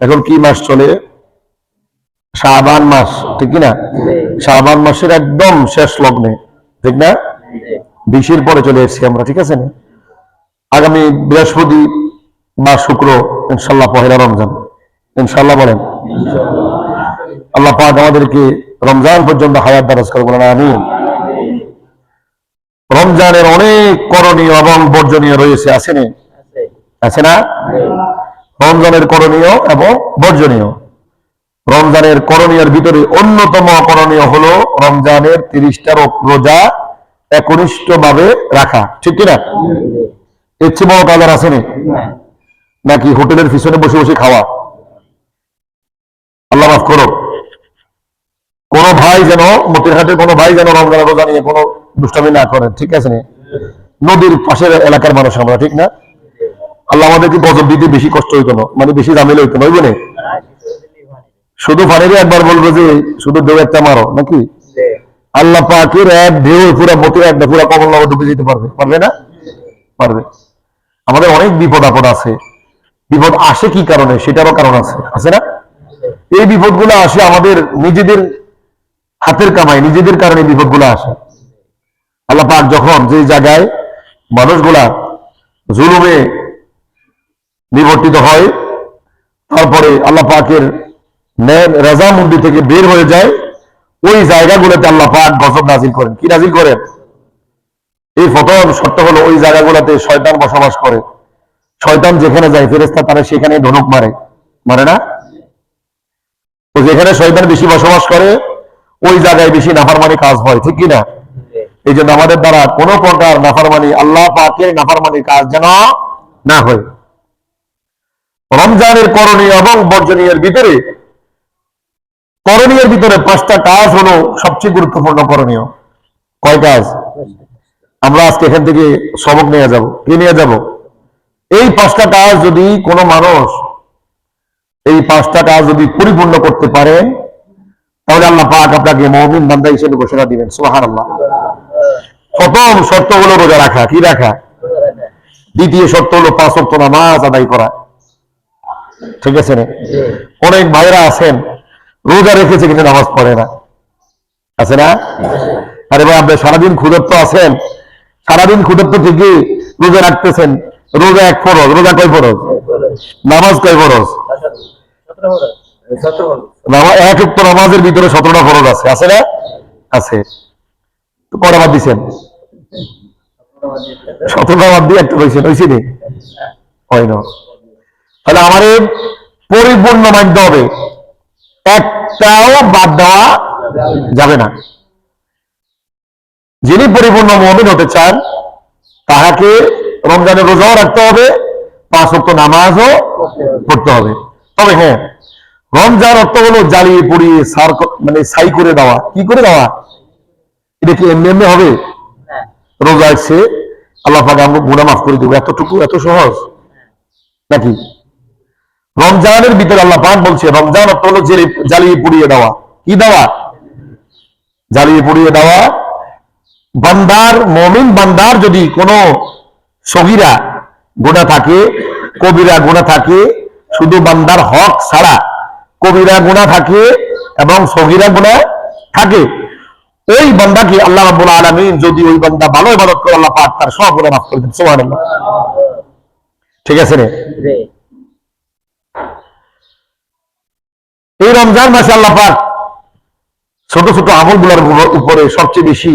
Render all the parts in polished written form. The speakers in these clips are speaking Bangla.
এখন কি মাস চলে? শাবান মাস, ঠিক কিনা? শাবান মাসের একদম শেষ লগ্নে, ঠিক না? 20-এর পরে চলে এসেছি আমরা, ঠিক আছে না? আগামী বৃহস্পতি বা শুক্র ইনশাল্লাহ পহেলা রমজান। ইনশাল্লাহ বলেন। আল্লাহ পাক আমাদেরকে রমজান পর্যন্ত হায়াত দারাজ করে, বলেন আমিন। রমজানের অনেক করণীয় এবং বর্জনীয় রয়েছে, আছে না? আছে না? রমজানের করণীয় এবং বর্জনীয়। রমজানের করণীয়ের ভিতরে অন্যতম করণীয় হলো রমজানের 30টা রোজা একনিষ্ঠ ভাবে রাখা, ঠিক কিনা? এর চেয়ে বড় কাজ আর আসেনি? নাকি হোটেলের পিছনে বসে বসে খাওয়া? আল্লাহ মাফ করো, কোন ভাই যেন, মতিরহাটের কোন ভাই যেন রমজানের রোজা নিয়ে কোনো দুষ্টামি না করেন, ঠিক আছে? নদীর পাশের এলাকার মানুষ আমরা, ঠিক না? আল্লাহ আমাদেরকে গজব দিতে বেশি কষ্ট হইতো না, মানে বেশি ঝামেলা হইতো না, হইব না? শুধু পানিরে একবার বলবো যে শুধু ঢেউ একটা মারো, নাকি আল্লাহ পাকের এক ঢেউ পুরা মতির একটা পুরা কমলনগর ডুবে যেতে পারবে? পারবে না? পারবে। আমাদের অনেক বিপদ আপদ আছে। বিপদ আসে কি কারণে? সেটারও কারণ আছে, আছে না? এই বিপদগুলো আসে আমাদের নিজেদের হাতের কামাই, নিজেদের কারণে বিপদগুলো আসে। আল্লাহ পাক যখন যে জায়গায় মানুষগুলা জুলুমে নিবর্তিত হয়, তারপরে আল্লাহ পাকের রাজামন্দি থেকে বের হয়ে যায়, ওই জায়গাগুলোতে আল্লাহ পাক গজব নাজিল করেন। কি নাজিল করেন? এই প্রথম শর্ত হলো ওই জায়গাগুলোতে শয়তান বসবাস করে। শয়তান যেখানে যায় ফেরেশতা তারা সেখানে ধনুক মারে, মারে না? তো যেখানে শয়তান বেশি বসবাস করে ওই জায়গায় বেশি নাফরমানি কাজ হয়, ঠিক কিনা? এই জন্য আমাদের দ্বারা কোনো প্রকার নাফরমানি, আল্লাহ পাকের নাফরমানির কাজ যেন না হয়। রমজানের করণীয় এবং বর্জনীয়ের ভিতরে, করণীয়ের ভিতরে 5টা কাজ হলো সবচেয়ে গুরুত্বপূর্ণ করণীয়। কয় কাজ? আমরা আজকে এখান থেকে সবক নিয়ে যাব। কি নিয়ে যাব? এই 5টা কাজ যদি কোনো মানুষ এই 5টা কাজ যদি পরিপূর্ণ করতে পারেন, তাহলে আল্লাহ পাক আপনাকে মুমিন বান্দা হিসেবে ঘোষণা দিবেন। সুবহানাল্লাহ। প্রথম শর্ত হলো রোজা রাখা। কি রাখা? দ্বিতীয় শর্ত হলো 5 ওয়াক্ত নামাজ আদায় করা, ঠিক আছে? অনেক ভাইরা আছেন রোজা রেখেছে কিন্তু নামাজ পড়ে না, আছে না? আরে ভাই, আপনি সারাদিন ক্ষুধার্ত আছেন, সারাদিন ক্ষুধার্ত থেকে রোজা রাখতেছেন। রোজা 1 ফরজ, রোজা কয় ফরজ? নামাজ কয় ফরজ? 1 ওয়াক্ত নামাজের ভিতরে 17টা ফরজ আছে, আছে না? আছে। তো কটা বাদ দিচ্ছেন? 17টা বাদ দিয়ে একটা রয়েছেন, হয়েছে নি? হয় না। তাহলে আমাদের পরিপূর্ণ মানতে হবে, একটাও বাদ দেওয়া যাবে না। যিনি পরিপূর্ণ মুমিন হতে চান তাহাকে রমজানের রোজাও রাখতে হবে, 5 ওয়াক্ত নামাজও পড়তে হবে। তবে হ্যাঁ, রমজান অর্থ হলো জ্বালিয়ে পুড়িয়ে মানে ছাই করে দেওয়া। কি করে দেওয়া? এটা কি এমনি এমনি হবে? রোজা আসছে, আল্লাহ পাক আমাকে গুনাহ মাফ করে দেবো, এতটুকু এত সহজ নাকি? রমজানের ভিতরে আল্লাহ পাক বলছে রমজান অর্থ হলো জ্বালিয়ে পুড়িয়ে দেওয়া। কি দেওয়া? জ্বালিয়ে পুড়িয়ে দেওয়া। বান্দার, মুমিন বান্দার যদি কোনো সগীরা গুনাহ থাকে, কবিরা গুনাহ থাকে, শুধু বান্দার হক ছাড়া কবিরা গুনাহ থাকে এবং সগীরা গুনাহ থাকে, ওই বান্দাকে আল্লাহ রাব্বুল আলামিন যদি ওই বান্দা ভালো ইবাদত করে, আল্লাহ পাক তার সব গুনাহ মাফ করে দেন। সুবহানাল্লাহ। ঠিক আছে রে? এই রমজান মাসে আল্লাহ পাক ছোট ছোট আমলগুলোর উপরে সবচেয়ে বেশি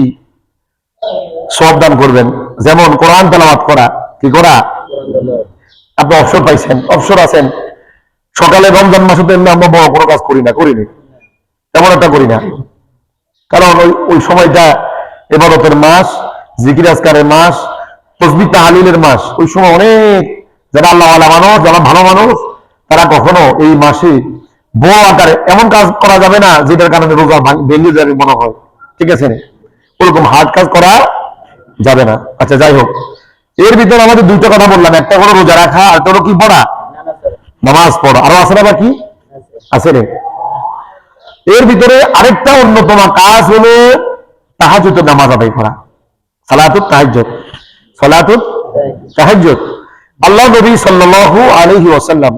সওয়াব দান করবেন। যেমন কোরআন তেলাওয়াত করা। কি করা? আপনি অবসর পাইছেন, অবসর আছেন, সকালে রমজান মাসে তো এমনি আমরা বড় কোনো কাজ করি না, করিনি, তেমন একটা করি না। কারণ ওই সময়টা ইবাদতের মাস, জিকির আজকারের মাস, তাসবিহ তাহলিলের মাস। ওই সময় অনেক যারা আল্লাহওয়ালা মানুষ, যারা ভালো মানুষ, তারা কখনো এই মাসে বড় আকারে এমন কাজ করা যাবে না যেটার কারণে রোজা ভেঙে যাবে মনে হয়, ঠিক আছে? ওরকম হার্ড কাজ করা যাবে না। আচ্ছা, যাই হোক, এর ভিতরে আমাদের 2টা কথা বললাম, একটা হলো রোজা রাখা, আর একটা হলো কি পড়া? নামাজ পড়া। আরো আছে না বাকি? আছে রে। এর ভিতরে আরেকটা অন্যতম কাজ হলো তাহাজ্জুদের নামাজ আদায় করা, সালাতুত তাহাজ্জুদ। সালাতুত তাহাজ্জুদ। আল্লাহ নবী সাল্লাল্লাহু আলাইহি ওয়াসাল্লাম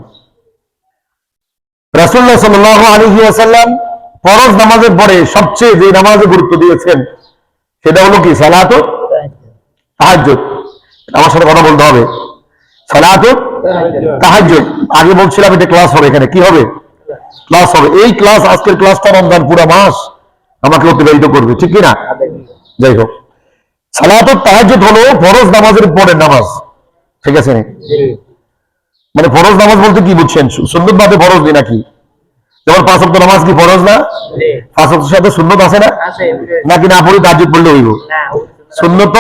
রাসূলুল্লাহ সাল্লাল্লাহু আলাইহি ওয়াসাল্লাম ফরজ নামাজের পরে সবচেয়ে যে নামাজে গুরুত্ব দিয়েছেন সেটা হলো কি? সালাতুত তাহাজ্জুদ। আমার সাথে কথা বলতে হবে। সালাতুত তাহাজ্জুদ। আগে বলছিলাম এটা ক্লাস হবে, এখানে কি হবে? ক্লাস হবে। এই ক্লাস, আজকের ক্লাসটা রমজান পুরো মাস আমাকে অতিবাহিত করবে, ঠিক কিনা? যাই হোক, সালাতুত তাহাজ্জুদ হলো ফরজ নামাজের পরের নামাজ, ঠিক আছে? মানে ফরজ নামাজ বলতে কি বুঝছেন? সুন্নত বাদে ফরজ নেই নাকি? যেমন 5 ওয়াক্ত নামাজ কি ফরজ না? 5 ওয়াক্তের সাথে সুন্নত আছে না? নাকি না পড়ে তাহাজ্জুদ পড়লে হইব? সুন্নত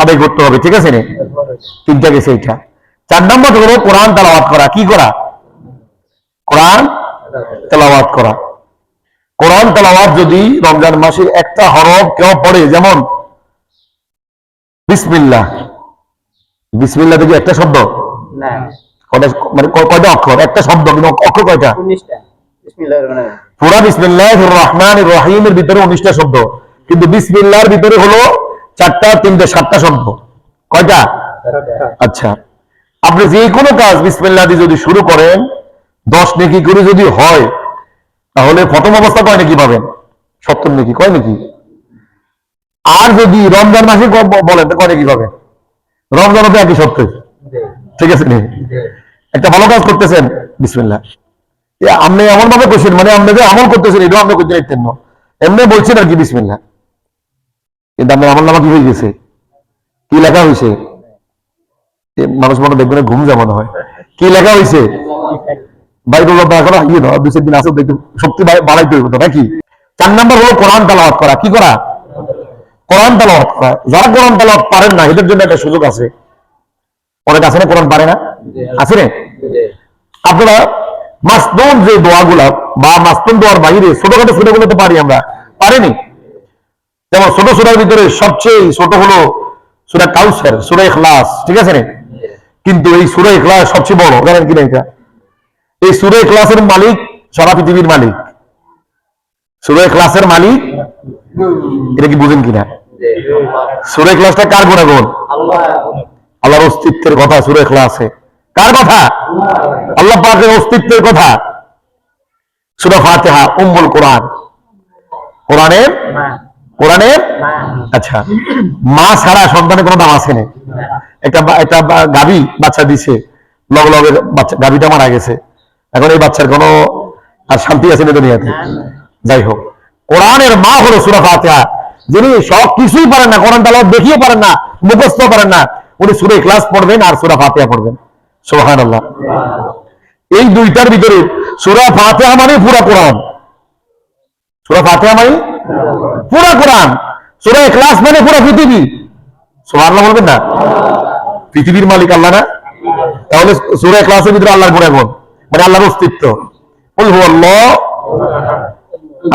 আদায় করতে হবে, ঠিক আছে? তিনটা গেছে এইটা। 4 নম্বর হলো কোরআন তেলাওয়াত করা। কি করা? কোরআন তেলাওয়াত করা। কোরআন তেলাওয়াত যদি রমজান মাসে একটা হরফ কেউ পড়ে, যেমন বিসমিল্লাহ, বিসমিল্লাহ থেকে একটা শব্দ না, মানে কয়টা অক্ষর? একটা শব্দ, কিন্তু অক্ষর কয়টা? 19টা। পুরা বিসমিল্লাহির রহমানির রহিমের ভিতরে 19টা শব্দ, কিন্তু বিসমিল্লাহর ভিতরে হলো 4টা, 3টে, 7টা শব্দ। কয়টা? আচ্ছা, আপনি যে কোনো কাজ বিসমিল্লাহ দিয়ে যদি শুরু করেন, 10 নেকি করে যদি হয়, তাহলে প্রথম অবস্থা কয় নেকি পাবেন? 70 নেকি। কয় নেকি? আর যদি রমজান মাসে বলেন তো কয় নেকি পাবেন? রমজান তো একই সত্য, ঠিক আছে? একটা ভালো কাজ করতেছেন, বিসমিল্লাহ, আপনি এমন ভাবে করছেন, মানে আপনি যে আমল করতেছেন এটাও আপনি করতে পারতেন না, এমনি বলছেন আর কি বিসমিল্লাহ, কিন্তু আপনার আমল নামা কি হয়ে গেছে? কি লেখা হয়েছে? মানুষ মনে দেখবেন ঘুম যেমন হয়। কি লেখা হয়েছে? বাইরে এখন ইয়ে নয়, 2-4 দিন আসে দেখতে শক্তি বাড়াইতে হইব তো নাকি? 4 নম্বর হলো কোরআন তেলাওয়াত করা। কি করা? কোরআন তেলাওয়াত করা। যারা কোরআন তেলাওয়াত পারেন না, এদের জন্য একটা সুযোগ আছে। অনেক আছে না কোরআন পারে না? আছে না? আপনারা মাসনুন যে দোয়াগুলা বা মাসনুন দোয়ার বাইরে ছোটখাটো সূরাগুলো তো পারি আমরা, পারেনি? যেমন ছোট সূরার ভিতরে সবচেয়ে ছোট হলো সূরা কাউসার, সূরা ইখলাস, ঠিক আছে? কিন্তু এই সূরা ইখলাস সবচেয়ে বড়, জানেন কিনা এটা? এই সূরা ইখলাসের মালিক সারা পৃথিবীর মালিক। সূরা ইখলাসের মালিক, এটা কি বুঝেন কিনা? সূরা ইখলাসটা কার গুণাগুণ? আল্লাহর অস্তিত্বের কথা সূরা ইখলাসে। কার কথা? আল্লাহ পাকের অস্তিত্বের কথা। সূরা ফাতিহা উম্মুল কোরআন, কোরআনের আচ্ছা, মা ছাড়া সন্তানের কোনো দাম আছে না। একটা গাভী বাচ্চা দিছে, লগে লগে গাভীটা মারা গেছে, এখন এই বাচ্চার কোনো আর শান্তি আছে না দুনিয়াতে? যাই হোক, কোরআনের মা হলো সূরা ফাতিহা। যিনি সব কিছুই পারেন না, কোরআন তেলাওয়াত দেখিয়ে পারেন না, মুখস্থ পারেন না, উনি সূরা ইখলাস পড়বেন আর সূরা ফাতিহা পড়বেন। সুবহানাল্লাহ। এই দুইটার ভিতরে সূরা ফাতিহা মানে পুরা কোরআন, সূরা ফাতিহা মানে পুরা কোরআন, সূরা ইখলাস মানে পুরা পৃথিবী। সুবহানাল্লাহ বলবেন না? পৃথিবীর মালিক আল্লাহ না? তাহলে সূরা ইখলাসের ভিতরে আল্লাহর গুণাগুণ, মানে আল্লাহর অস্তিত্ব। কুল হুয়াল্লাহ,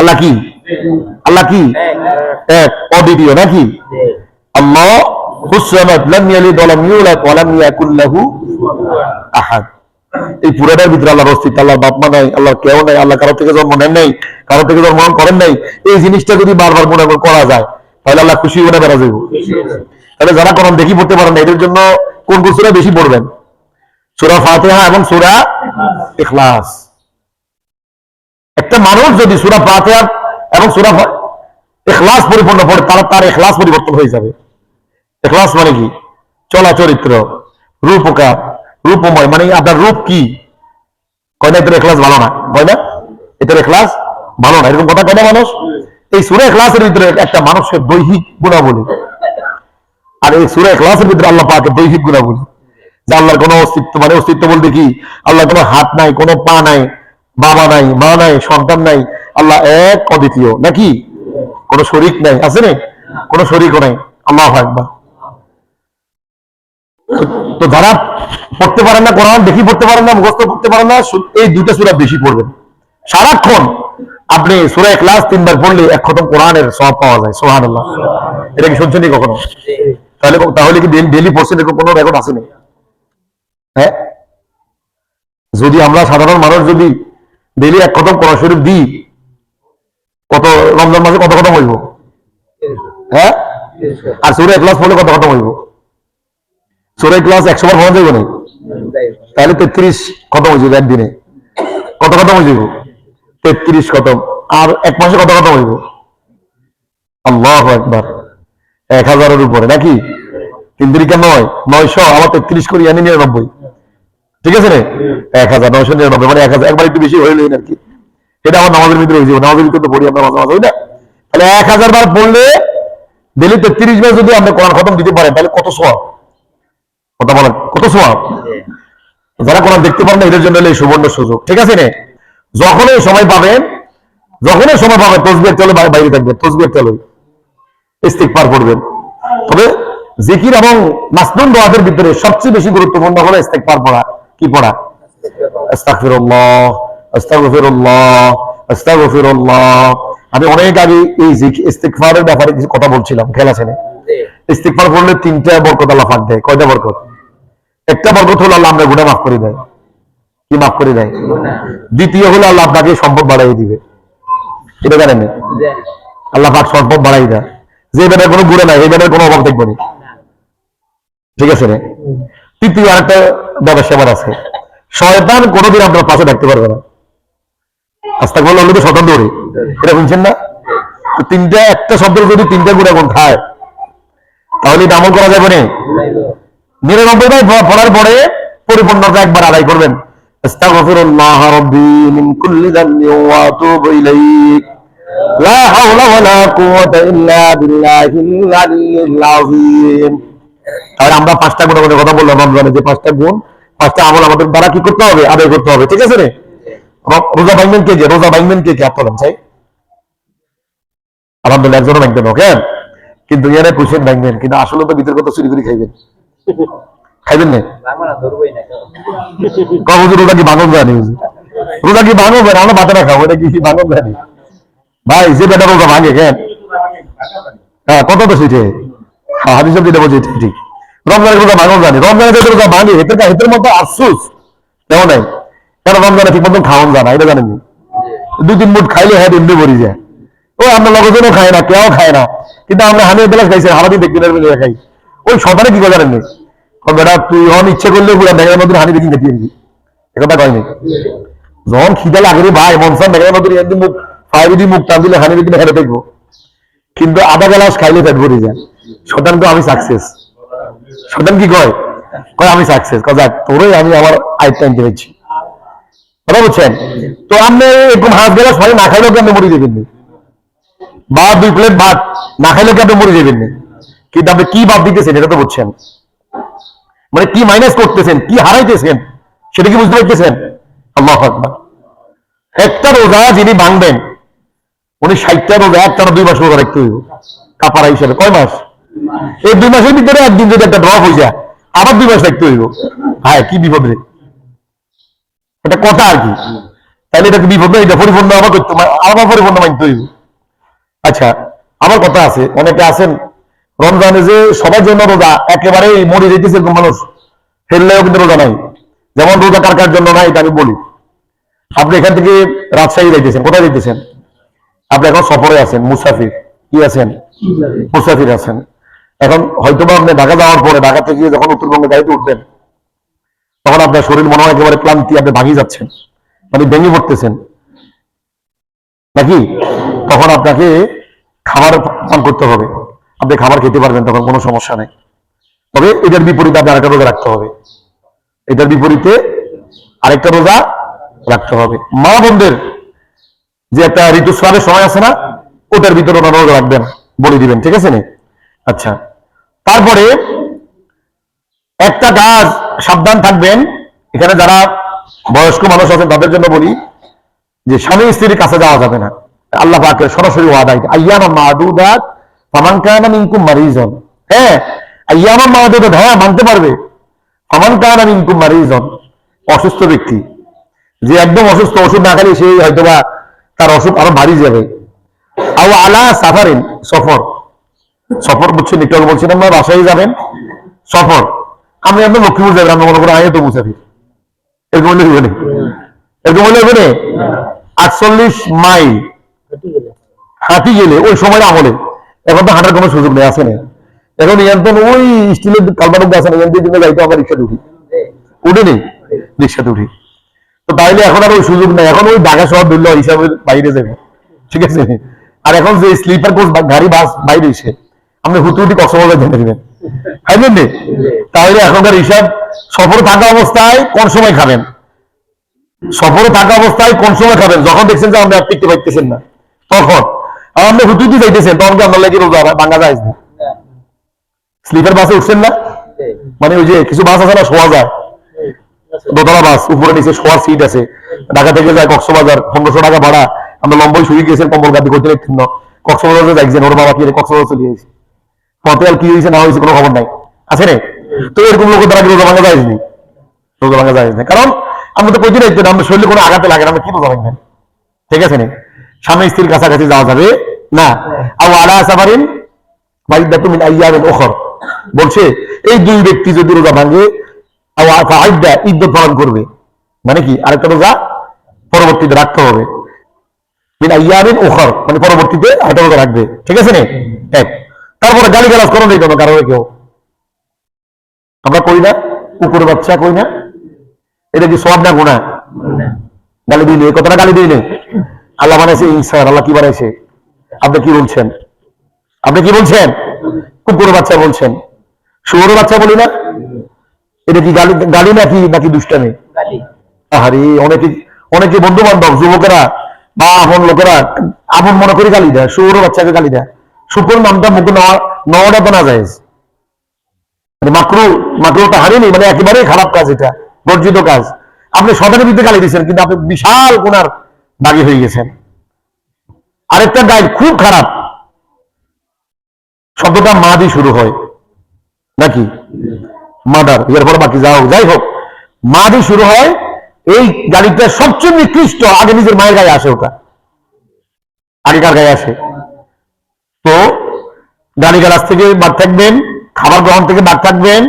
আল্লাহ কি? আল্লাহ কি? এক, অদ্বিতীয় নাকি? আল্লাহ হুস-সামাদ, লাম ইয়ালিদ ওয়া লাম ইউলাদ ওয়া লাম ইয়াকুল লাহু আহাদ। এই পুরাটার ভিতরে আল্লাহর অস্তিত্ব। আল্লাহর বাপ মা নাই, আল্লাহর কেউ নাই, আল্লাহ কারো থেকে জন্ম নেন নাই, কারো থেকে জন্মগ্রহণ করেন নাই। এই জিনিসটা যদি বারবার গুণাগুণ করা যায়, তাহলে আল্লাহ খুশি হয়ে বেড়া যাইব। তাহলে যারা কোরআন দেখি পড়তে পারেন না, এদের জন্য কোন কোন সূরা বেশি পড়বেন? সূরা ফাতিহা এবং সূরা ইখলাস। একটা মানুষ যদি সূরা ফাতিহা এবং সূরা ইখলাস পরিপূর্ণ পড়ে, তার ইখলাস পরিবর্তন হয়ে যাবে। ইখলাস মানে কি? চলা চরিত্র, রূপকার, রূপময়, মানে আপনার রূপ কি? কয় না এটার ইখলাস ভালো না? কয় না এটার ইখলাস ভালো না? এরকম কথা কয় না মানুষ? এই সূরা ইখলাসের ভিতরে একটা মানুষের দৈহিক গুণাবলী, আর এই সূরা ইখলাসের ভিতরে আল্লাহ পাকের দৈহিক গুণাবলী, যে আল্লাহর কোনো অস্তিত্ব, মানে অস্তিত্ব বলতে কি? আল্লাহর কোনো হাত নাই, কোনো পা নাই, বাবা নাই, মা নাই, সন্তান নাই, আল্লাহ এক, অদ্বিতীয় নাকি? কোনো শরীক নাই, আছে না? কোনো শরীকও নাই। আল্লাহু আকবার। তো যারা পড়তে পারেন না, কোরআন দেখি পড়তে পারেন না, মুখস্থ পড়তে পারেন না, এই দুইটা সূরা বেশি পড়বেন। সারাক্ষণ আপনি সূরা ইখলাস 3 বার পড়লে 1 খতম কোরআনের সওয়াব পাওয়া যায়। সুবহানাল্লাহ। এটা কি শুনছেন কখনো? তাহলে কি ডেইলি পড়ছেন এরকম কোনো রেকর্ড আছে না? হ্যাঁ, যদি আমরা সাধারণ মানুষ যদি ডেইলি 1 খতম কোরআন শরীফ দিই, কত রমজান মাসে কত খতম হইব? হ্যাঁ, আর সূরা ইখলাস পড়লে কত খতম হইব? সূরা ইখলাস 100 বার পড়া যাবে না? তাহলে 33 খতম হয়ে যাবে একদিনে। কত খতম হয়ে যাব? 33 খতম। আর এক মাসে কত খতম হইব? আল্লাহু আকবার, 1000-এর উপরে নাকি? 3 তিরিকা 9, 900, আবার 33 করি, 99, ঠিক আছে রে? 1999, মানে 1000, একবার একটু বেশি হইলেই আর কি। এটা আমার নামাজের ভিতরে হয়েছে, নামাজের ভিতরে তো পড়ি আমরা মাঝে মাঝে, না? তাহলে 1000 বার পড়লে ডেলি 33 বার যদি আপনি কোরআন খতম দিতে পারেন, তাহলে কত সওয়াব? কথা বলেন, কত সওয়াব? যারা কোরআন দেখতে পারেন না, এদের জন্য এই সুবর্ণ সুযোগ, ঠিক আছে রে? যখনই সময় পাবেন তসবিহ চলে বাইরে থাকবে, তসবিহ চলে ইস্তিগফার করবেন। তবে জিকির এবং মাসনুন দোয়াদের ভিতরে সবচেয়ে বেশি গুরুত্বপূর্ণ হলো ইস্তিগফার পড়া। কি পড়া? আস্তাগফিরুল্লাহ, আস্তাগফিরুল্লাহ, আস্তাগফিরুল্লাহ। আমি অনেক আগে এই ইস্তিগফারের ব্যাপারে কিছু কথা বলছিলাম, খেয়াল আছে না? ইস্তিগফার করলে 3টা বরকত আল্লাহ পাক দেয়। কয়টা বরকত? একটা বরকত হলো আল্লাহ আপনার গুনাহ মাফ করে দেয়। কি মাফ করে দেয়? দ্বিতীয় হলো আল্লাহ আপনাকে সম্পদ বাড়াই দিবে। এটা জানেন? আল্লাহ পাক সম্পদ বাড়াই দেয়। যে বেটার কোনো গুণা নাই, এই বেটার কোনো অভাব দেখবো না, ঠিক আছে রে? তৃতীয় আরেকটা ব্যবসা আছে, শয়তান কোনোদিন আপনার পাশে থাকতে পারবে না। আস্তাগফিরুল্লাহ হলে তো শয়তান দৌড়ে, এটা শুনছেন না? তিনটা, একটা শব্দের যদি 3টা গুণাগুণ খায়, তাহলে এটা আমল করা যাবে না। 99 পড়ার পরে পরিপূর্ণতা একবার আদায় করবেন। আস্তাগফিরুল্লাহ রাব্বি মিন কুল্লি যামবি ওয়া আতুবু ইলাইহি, লা হাওলা ওয়ালা কুওয়াতা ইল্লা বিল্লাহিল আলিয়্যিল আযীম। আর আমরা 5টা গুণের কথা বললাম রমজানে, যে 5টা গুণ, 5টা আমল আমাদের দ্বারা কি করতে হবে? আদায় করতে হবে, ঠিক আছে রে? রোজা ভাঙবেন কে? রোজা ভাঙবেন কে? হাত তোলেন চাই। আলহামদুলিল্লাহ, একজনও ভাঙবেন, ওকে? কিন্তু এখানে পুষেন ভাঙবেন, কিন্তু আসলে তো ভিতরে কত চুরি করে খাইবেন, খাইবেন না? রোজা কি ভাঙন জানি? রোজা কি ভাঙো? আমরা ভাতে না খাবো, এটা কি ভাঙন জানি? ভাই, যে বেটা রোজা ভাঙে কেন? হ্যাঁ, কত তো সেটে হাদিস যেটা বলছে ঠিক। রমজানের রোজা ভাঙন জানি, রমজানের যে রোজা ভাঙে এদের মধ্যে আফসোস কেউ নাই। কেন? রমজানে ঠিক মতন খাওয়ান জানা, এটা জানেননি? 2-3 মুঠ খাইলে হ্যাঁ এমনি ভরি যায়। ও আমরা লোকজনও খায় না, কেউ খায় না, কিন্তু আমরা হানিয়ে বেলা খাইছি, হারাদি দেখতে খাই। ওই সবারই কি করে জানেননি? বেটা তুই হন ইচ্ছে করলে পুরো বেগার মধ্যে হানি দেখি খেতে দিবি, একথা কয়নি? যখন খিদা লাগে ভাই, মনসান বেগার মধ্যে মুখ ফাইভি মুখ টান দিলে হানি দেখি খেতে দেখবো, কিন্তু আধা গ্লাস খাইলে পেট ভরে যায়। শতান তো আমি সাকসেস। শতান কি কয়? আমি সাকসেস। যাক, তোরই আমি আমার আয়ত্ত আনতে পেরেছি, কথা বুঝছেন? তো আপনি এরকম হাত গ্লাস পানি না খাইলেও কি আপনি মরে যাবেন, বা 2 প্লেট ভাত না খাইলেও কি আপনি মরে যাবেন, কিন্তু আপনি কি বাদ দিতেছেন এটা তো বুঝছেন, মানে কি মাইনাস করতেছেন, কি হারাইতেছেন, সেটা কি বুঝতে পারতেছেন? আল্লাহু আকবার। একটা রোজা যিনি ভাঙবেন, উনি 60টা রোজা একটানা 2 মাস রোজা রাখতে হইব কাফারা হিসেবে। কয় মাস? এই 2 মাসের ভিতরে একদিন যদি একটা ড্রপ হয়ে যায়, আবার 2 মাস রাখতে হইব। হ্যাঁ, কি বিপদ রে, এটা কথা আর কি। তাহলে এটা কি বিপদ না? এটা পরিপূর্ণ আবার করতে, আবার পরিপূর্ণ মানতে হইব। আচ্ছা, আমার কথা আছে, অনেকে আছেন রমজানে যে সবার জন্য রোজা, একেবারে মরে যেতেছে এরকম মানুষ, ফেললেও কিন্তু রোজা নাই। যেমন রোজা কার কার জন্য নাই এটা আমি বলি। আপনি এখান থেকে রাজশাহী যাইতেছেন, কোথায় যাইতেছেন? আপনি এখন সফরে আছেন, মুসাফির। কি আছেন? মুসাফির আছেন। এখন হয়তোবা আপনি ঢাকা যাওয়ার পরে, ঢাকা থেকে যখন উত্তরবঙ্গে গাড়িতে উঠবেন, তখন আপনার শরীর মনে হয় একেবারে ক্লান্তি, আপনি ভাঙিয়ে যাচ্ছেন, মানে ভেঙে পড়তেছেন নাকি? তখন আপনাকে খাবার পান করতে হবে, আপনি খাবার খেতে পারবেন, তখন কোনো সমস্যা নেই। তবে এটার বিপরীতে আপনি আরেকটা রোজা রাখতে হবে, এটার বিপরীতে আরেকটা রোজা রাখতে হবে। মা বোনদের যে একটা ঋতুস্রাবের সময় আছে না, ওটার ভিতরে ওনারা রোজা রাখবেন, বলে দিবেন, ঠিক আছে? আচ্ছা, তারপরে একটা কাজ সাবধান থাকবেন, এখানে যারা বয়স্ক মানুষ আছেন তাদের জন্য বলি, যে স্বামী স্ত্রীর কাছে যাওয়া যাবে না। আল্লাহ পাকের সরাসরি ওয়াদা, আইয়ামান মাদুদাত ফামান কানা মিনকুম মারিজান। হ্যাঁ, আইয়ামান মাদুদাত, হ্যাঁ মানতে পারবে। ফামান কানা মিনকুম মারিজান, অসুস্থ ব্যক্তি, যে একদম অসুস্থ, ওষুধ না খেলে সে হয়তোবা তার অসুখ আরো ভারী যাবে। আও আলা সাফারিন, সফর, সফর বুঝছেন? একটু আগে বলছিলাম না, বাসায় যাবেন, সফর। আমি একদম লক্ষ্মীপুর যাবেন, আমরা মনে করি আয় তো মুসাফির, এরকম হলে হবে না, এরকম হলে হবে না। 48 মাইল হাঁটি গেলে ওই সময় আমলে, এখন তো হাঁটার কোনো সুযোগ নেই, আছে না? এখন ইয়ান্তন ওই স্টিলের কালবানুক আছে না, ইয়ান্তের জন্য যাইতে আমরা রিক্সাতে উঠি, উঠে নেই, রিক্সাতে উঠি। তো তাইলে এখন আর ওই সুযোগ নেই, এখন ওই ঢাকা শহর ধরলে হিসাবের বাইরে যাবে, ঠিক আছে। আর এখন যে স্লিপার কোচ গাড়ি বাস বাইরে এসে আপনি হুটি কক্সবাজার জেনে দিবেন, খাইবেন নি? তাহলে এখনকার হিসাব সফরে থাকা অবস্থায় কোন সময় খাবেন, সফরে থাকা অবস্থায় কোন সময় খাবেন, যখন দেখছেন যে আপনি আর টিকতে পারতেছেন না তখন। আর আপনি হুটি যাইতেছেন তখন কি আপনার লাগে রোজা ভাঙা যায় না? স্লিপার বাসে উঠছেন না, মানে ওই যে কিছু বাস আছে না শোয়া যায়, দোতলা বাস উপরে নিচে শোয়ার সিট আছে, ঢাকা থেকে যায় কক্সবাজার, 1500 টাকা ভাড়া, আমরা লম্বই শুয়ে গেছেন কম্বল গাদি করতে দেখছেন না, কক্সবাজারে যাইছেন ওর বাবা কি কক্সবাজার চলে গেছে, পথে আর কি হয়েছে না হয়েছে কোনো খবর নাই, আছে রে? তো এরকম লোকের দ্বারা কি রোজা ভাঙা যায় নি? রোজা ভাঙা যায় না, কারণ আমরা তো প্রতিদিন দেখতেন আমাদের শরীরে কোনো আঘাতে লাগে না, আমরা কি রোজা ভাঙবেন, ঠিক আছে না? স্বামী স্ত্রীর কাছাকাছি যাওয়া যাবে না। আর আলা সাফারিন বাইদাতুম মিন আইয়ামিন উখর, বলছে এই দুই ব্যক্তি যদি রোজা ভাঙে ইদ্যত পালন করবে, মানে কি আরেকটা রোজা পরবর্তীতে রাখতে হবে, মিন আইয়ামিন উখর মানে পরবর্তীতে আরেকটা রোজা রাখবে, ঠিক আছে না? এক, তারপরে গালিগালাজ করো নেই কোনো কারো কেউ, আমরা কই না, কুকুর বাচ্চা কই না, এটা কি সব না গুনাহ? গালি দিলে এই কথাটা গালি দিলে আল্লাহ বানাইছে ইনসান, আল্লাহ কি বানাইছে? আপনি কি বলছেন? আপনি কি বলছেন? কুকুর বাচ্চা বলছেন, শুয়োর বাচ্চা বলি না, এটা কি গালি গালি নাকি নাকি দুষ্টামি? আহারে অনেকে অনেকে বন্ধু বান্ধব যুবকেরা বা আপন লোকেরা আপন মনে করে গালি দেয়, শুয়োর বাচ্চাকে গালি দেয়, শুকুর নামটা মুখে নেওয়াটা তো না যায়, মানে মাকরু মাকরুটা হারিনি, মানে একেবারেই খারাপ কাজ, এটা বর্জিত কাজ। আপনি সদানের বিরুদ্ধে গালি দিয়েছেন কিন্তু আপনি বিশাল গুনার দাগি হয়ে গেছেন। আরেকটা গাইড খুব খারাপ, শব্দটা মা দিয়ে শুরু হয় নাকি মাদার, এরপর বাকি যাই হোক মা দিয়ে শুরু হয়, এই গাড়িটা সবচেয়ে নিকৃষ্ট, আগে নিজের মায়ের গায়ে আসে, ওটা আগেকার গায়ে আসে। তো গাড়ি গালাজ থেকে বাদ থাকবেন, খাবার গ্রহণ থেকে বাদ থাকবেন,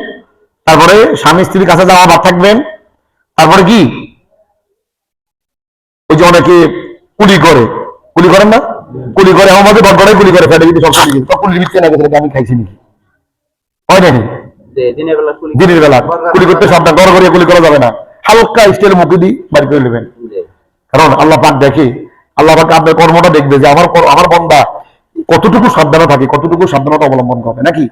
তারপরে স্বামী স্ত্রীর কাছে যাওয়া বাদ থাকবেন, তারপরে কি ওই যে অনেকে কুলি করেন না, কুলি করে আমাদের বড় কুলি করে ফেলে যদি সব কুলির ভিতরে না গেছে আমি খাইছি নাকি হয় নাকি? দিনের বেলা কুলি করতে সাবধান, ঘর ঘরে কুলি করা যাবে না, হালকা স্টাইল মুখে দিয়ে বাড়ি করে নেবেন, কারণ আল্লাহ পাক দেখে, আল্লাহ পাক আপনার কর্মটা দেখবে যে আমার বান্দা কতটুকু সাবধানে থাকে, কতটুকু সাবধানতা অবলম্বন করে নাকি।